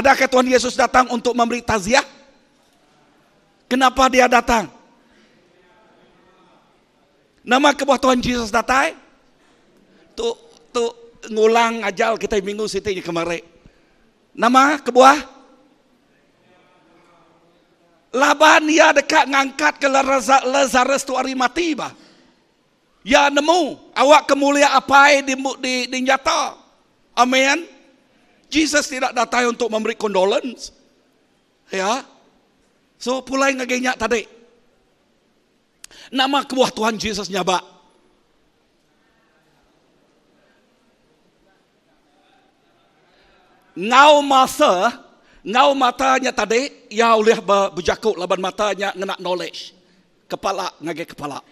adakah Tuhan Yesus datang untuk memberi taziah? Kenapa dia datang? Nama kebuah Tuhan Yesus datang? Tu ngulang ajal kita minggu siti kemarin. Nama kebuah? Laban ia dekat ngangkat ke Lazarus tu hari mati bah. Ya nemu awak kemulia apa di nyata. Amin. Jesus tidak datang untuk memberi condolence. Ya. So pulai ngagenya tadi. Nama kebuah Tuhan Yesus nyaba. Ngau matanya tadi, ya oleh berjakuk laban matanya ngena knowledge. Kepala ngage kepala.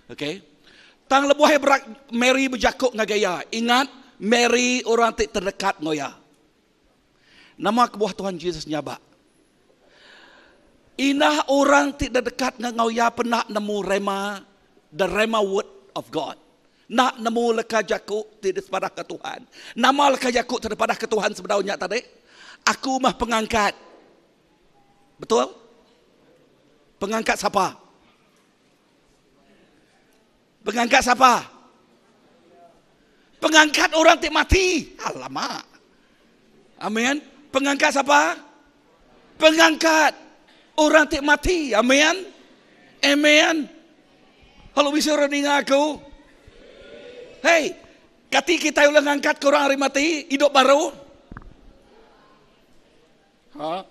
Okay. Tang lebuh berak Mary berjakuk ngagaya. Ingat Mary orang terdekat ngoya. Nama kebuah Tuhan Yesus nyaba. Inah orang tidak dekat dengan ya pernah nemu rema, the rema word of God. Nak nemu leka jakuk tidak sepadah ke Tuhan. Nama leka jakuk terdepadah ke Tuhan sebenarnya tadi. Aku mah pengangkat. Betul? Pengangkat siapa? Pengangkat siapa? Pengangkat orang tik mati. Alamak. Amin. Pengangkat siapa? Pengangkat orang tik mati. Amin. Amin. Kalau bisa orang ingat aku. Hei, kati kita ulang angkat ke orang hari mati, hidup baru. Ha?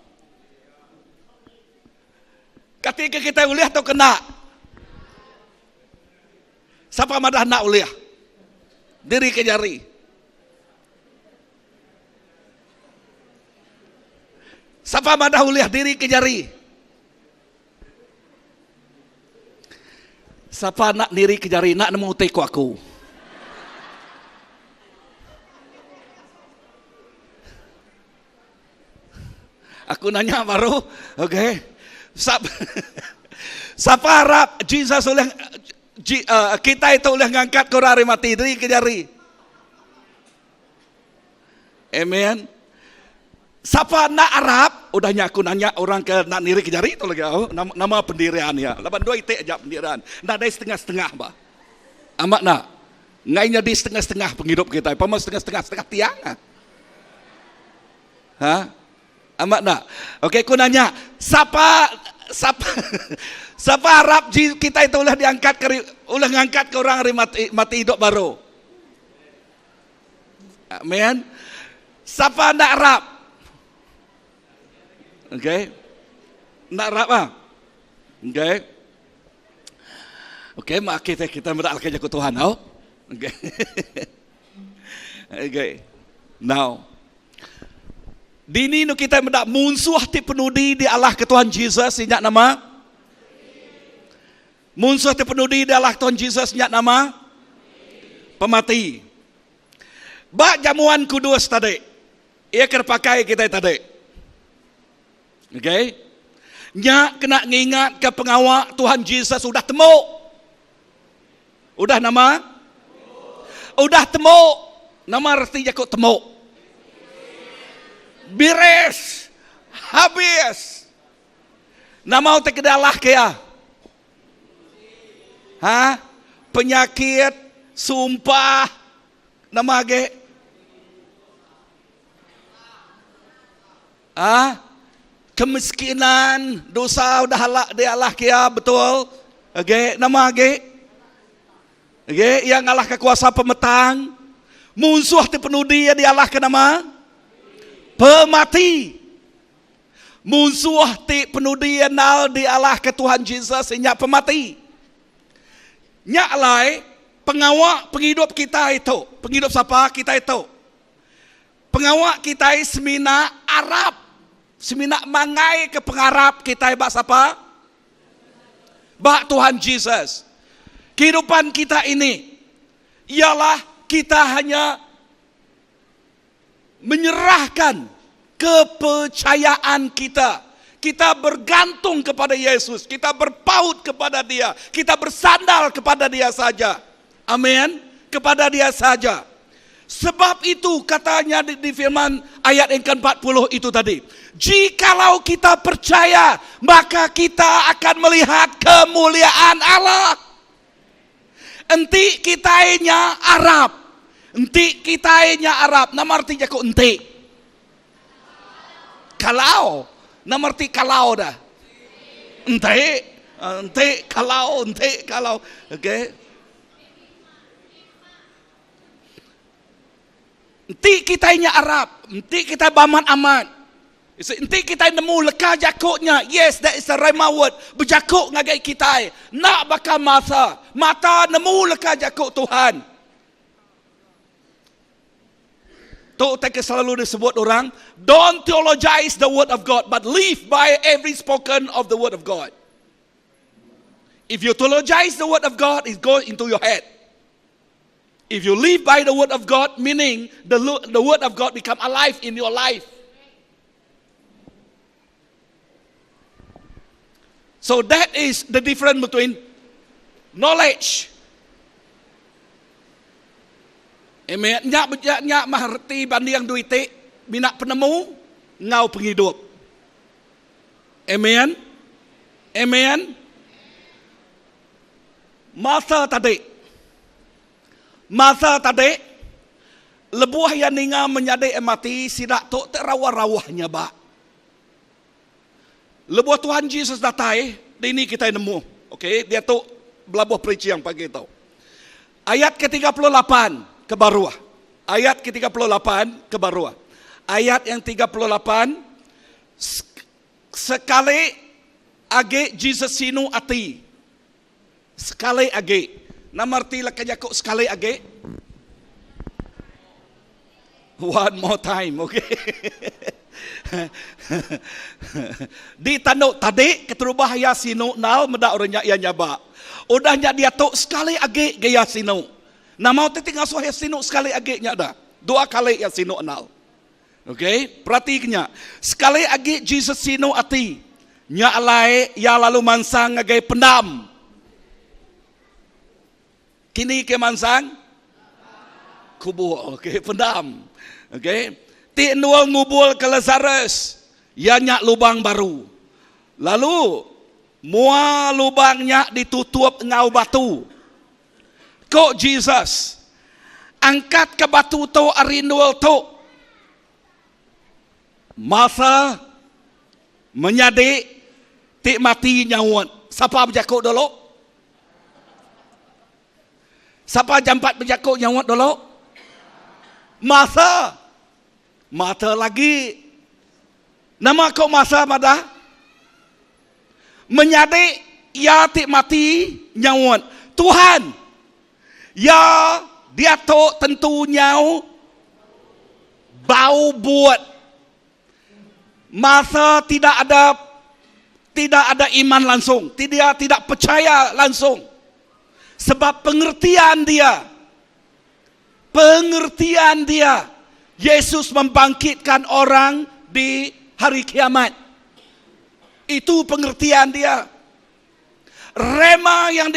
Ketika kita uliah atau kena? Siapa madah nak uliah? Diri ke jari. Siapa madah uliah diri ke jari? Siapa nak diri ke jari? Nak nemu teko aku. Aku nanya baru, okay. Siapa harap Jesus oleh kita itu oleh ngangkat ke orang mati diri ke jari. Amen. Siapa nak harap? Udahnya aku nanya orang ke nak diri ke jari itu lagi. Oh, nama pendirian ya. Laban dua itu aja pendirian. Nak ada setengah-setengah bah. Amat nak. Ngainya di setengah-setengah penghidup kita. Paman setengah-setengah tiang. Hah? Amat nak. Okey, aku nanya, siapa harap kita itu ulah diangkat ulah ngangkat ke orang mati hidup baru? Amen. Siapa nak harap? Okey. Nak harap ah? Okey. Okey, mak kita berdoa ke Tuhan, oh. Okey. Okey. Now dini nu kita mendak munsuh ti penudi di Allah ke Tuhan Jesus ingat nama. Munsuh ti penudi di Allah Tuhan Jesus ingat nama. Pemati. Bak jamuan kudus tadi. Ia kerpakai kita tadi. Okey. Nya kena ngingat ke pengawak Tuhan Jesus sudah temu. Udah nama? Udah temu. Nama artinya kok temu. Beres, habis. Nama utek kedalah kaya. Ha? Penyakit, sumpah, nama ge. Ha? Kemiskinan, dosa udah halak dia Allah kaya, betul? Oke, nama ge. Oke, yang Allah kekuasa pemetang. Musuh dipenuhi dia Allah ke nama pemati. Musuh ti penudian nal di Allah ke Tuhan Jesus inyak pemati. Nyak lai pengawak penghidup kita itu. Penghidup siapa kita itu? Pengawak kita semina Arab. Semina mangai ke pengarap kita bak siapa? Bak Tuhan Jesus. Kehidupan kita ini ialah kita hanya menyerahkan kepercayaan kita. Kita bergantung kepada Yesus. Kita berpaut kepada Dia. Kita bersandar kepada Dia saja. Amin. Kepada Dia saja. Sebab itu katanya di firman ayat yang ke-40 itu tadi. Jikalau kita percaya, maka kita akan melihat kemuliaan Allah. Enti kitainya Arab. Enti kitainya Arab. Nama artinya kok enti? Kalau. Nama arti kalau dah. Enti. Enti kalau. Enti kalau. Okay. Enti kitainya Arab, enti kita baman aman. Enti kita nemu leka jakuknya. Yes, that is the Rhema word. Berjakuk ngagai kita. Nak bakal mata. Mata nemu leka jakuk Tuhan. Tu tak selalu disebut orang, don't theologize the word of God, but live by every spoken of the word of God. If you theologize the word of God, it goes into your head. If you live by the word of God, meaning the word of God become alive in your life. So that is the difference between knowledge. Amen. Nyak maherti banding duite, minak penemu, ngau penghidup. Amen. Amen. Masa tadi lebuah yang ninga menyadai mati sidak tok terawah-rawahnya ba. Lebuah Tuhan Yesus datai, ini kita nemu. Okey, dia tok belabuh preaching yang pagi itu. Ayat ke-38 ke bawah. Ayat ke-38 ke bawah. Ayat yang 38 sekali age Jesus sinu ati. Sekali age. Nama arti lah kajakuk sekali age. One more time, okay. Di tanduk tadi keterubah ya sinu nal medak orangnya ia nyaba. Udahnya dia tok sekali age gaya sinu. Nama tu tinggal suah sinu sekali age nya dah. 2 kali ya sinu nal. Okay, perhatikannya. Sekali age Jesus sinu ati. Nya alai ya lalu mansang ngagai pendam. Kini ke mansang kubur, okey, pendam. Okey. Ti nual ngubul ke Lazarus, ya nyak lubang baru. Lalu mua lubangnya ditutup ngau batu. Kok Jesus angkat ke batu tu arindual tu. Masa menyadi ti mati nyawon. Siapa berjakuk dulu? Siapa jam 4 berjakuk nyawat dulu? Masa lagi. Nama kau masa madah? Menyadi ya tik mati nyawat. Tuhan, ya dia tu tentunya bau buat. Masa tidak ada iman langsung, tidak percaya langsung. Sebab pengertian dia, Yesus membangkitkan orang di hari kiamat. Itu pengertian dia. Rema yang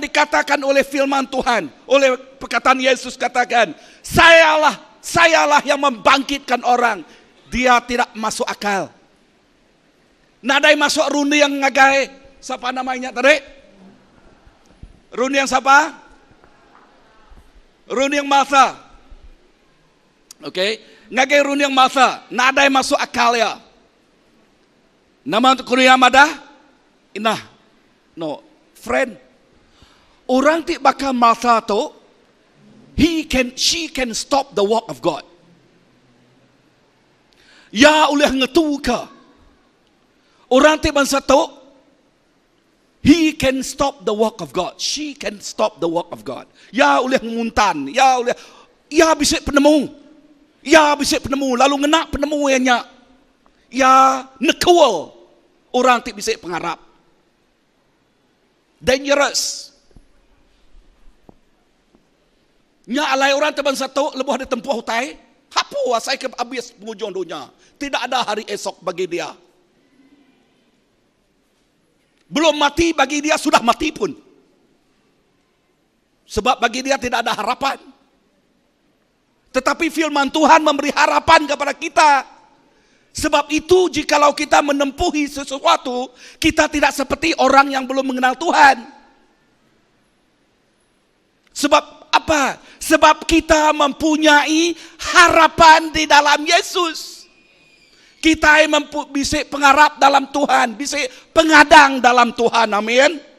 dikatakan oleh firman Tuhan, oleh perkataan Yesus katakan, sayalah yang membangkitkan orang. Dia tidak masuk akal. Nadai masuk rundi yang ngagai, siapa namanya tadi? Runi yang siapa? Runi yang masa. Okey. Ngagai runi yang masa. Nadai masuk akal ya. Nama untuk kuliah madah? Inah. No. Friend. Orang ti bakal masa tu. She can stop the work of God. Ya oleh ngetu ke. Orang ti bangsa tu. He can stop the work of God. She can stop the work of God. Ya oleh nguntan. Ya bisik penemu. Lalu ngenak penemu yang nyak. Ya nekul. Orang ti bisik pengharap. Dangerous. Nya alai orang teban satu lebuh ada tempuh hutai. Hapu asai ke habis penghujung dunia. Tidak ada hari esok bagi dia. Belum mati bagi dia sudah mati pun. Sebab bagi dia tidak ada harapan. Tetapi firman Tuhan memberi harapan kepada kita. Sebab itu jikalau kita menempuhi sesuatu, kita tidak seperti orang yang belum mengenal Tuhan. Sebab apa? Sebab kita mempunyai harapan di dalam Yesus. Kita bisa pengharap dalam Tuhan, bisa pengadang dalam Tuhan, amin.